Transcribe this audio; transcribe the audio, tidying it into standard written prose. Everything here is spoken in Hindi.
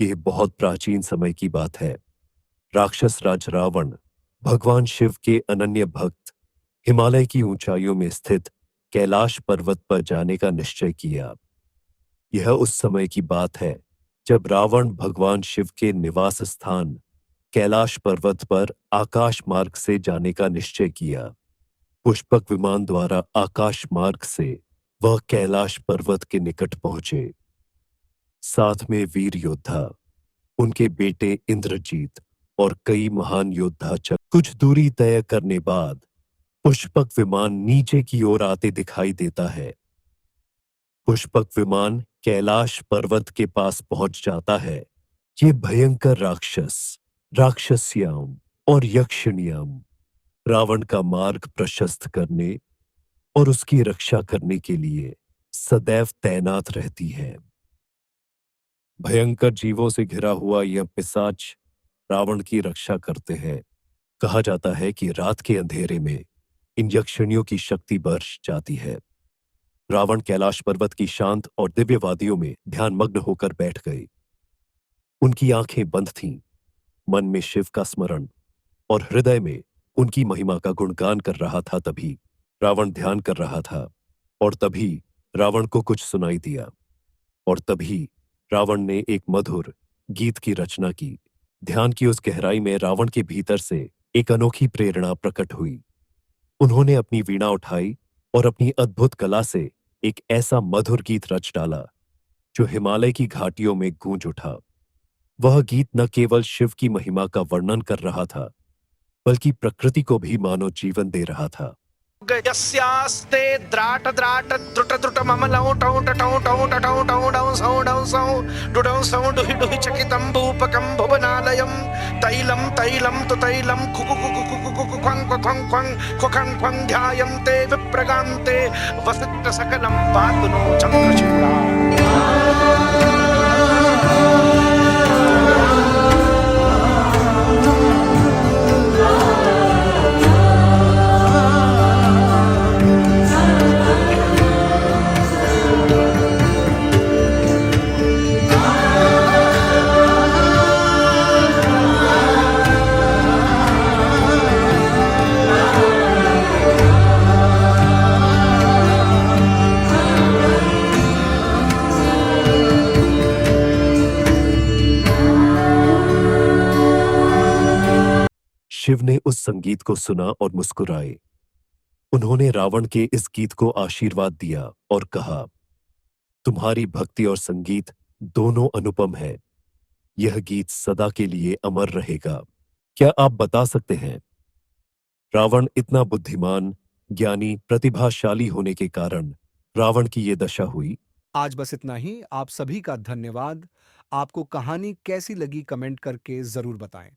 ये बहुत प्राचीन समय की बात है। राक्षस राज रावण भगवान शिव के अनन्य भक्त हिमालय की ऊंचाइयों में स्थित कैलाश पर्वत पर जाने का निश्चय किया। यह उस समय की बात है जब रावण भगवान शिव के निवास स्थान कैलाश पर्वत पर आकाश मार्ग से जाने का निश्चय किया। पुष्पक विमान द्वारा आकाश मार्ग से वह कैलाश पर्वत के निकट पहुंचे। साथ में वीर योद्धा, उनके बेटे इंद्रजीत और कई महान योद्धा चल कुछ दूरी तय करने बाद पुष्पक विमान नीचे की ओर आते दिखाई देता है। पुष्पक विमान कैलाश पर्वत के पास पहुंच जाता है। ये भयंकर राक्षस, राक्षसियाम और यक्षिणियाम रावण का मार्ग प्रशस्त करने और उसकी रक्षा करने के लिए सदैव तैनात रहती है। भयंकर जीवों से घिरा हुआ यह पिशाच रावण की रक्षा करते हैं। कहा जाता है कि रात के अंधेरे में इन यक्षिणियों की शक्ति बढ़ जाती है। रावण कैलाश पर्वत की शांत और दिव्य वादियों में ध्यानमग्न होकर बैठ गए। उनकी आंखें बंद थीं, मन में शिव का स्मरण और हृदय में उनकी महिमा का गुणगान कर रहा था। तभी रावण ध्यान कर रहा था और तभी रावण को कुछ सुनाई दिया और तभी रावण ने एक मधुर गीत की रचना की। ध्यान की उस गहराई में रावण के भीतर से एक अनोखी प्रेरणा प्रकट हुई। उन्होंने अपनी वीणा उठाई और अपनी अद्भुत कला से एक ऐसा मधुर गीत रच डाला जो हिमालय की घाटियों में गूंज उठा। वह गीत न केवल शिव की महिमा का वर्णन कर रहा था, बल्कि प्रकृति को भी मानो जीवन दे रहा था। यस्यास्ते द्राट द्राट द्रुट द्रुट ममलौ टौ टौ टौ टौ टौ डौ सौ डौ सौ डुडौ सौ डुहि डुहि चकितं भूपकं भुवनालयं तैलं तैलं तु तैलं खुकु खुकु खुकु खुकु ख्वं ख्वं ख्वं ख्वं ख्वं ध्यायन्ते विप्रगान्ते वसिष्ठ सकलं पातु नो चन्द्रचूडा। शिव ने उस संगीत को सुना और मुस्कुराए। उन्होंने रावण के इस गीत को आशीर्वाद दिया और कहा, तुम्हारी भक्ति और संगीत दोनों अनुपम है। यह गीत सदा के लिए अमर रहेगा। क्या आप बता सकते हैं, रावण इतना बुद्धिमान, ज्ञानी, प्रतिभाशाली होने के कारण रावण की ये दशा हुई? आज बस इतना ही। आप सभी का धन्यवाद। आपको कहानी कैसी लगी कमेंट करके ज़रूर बताएं।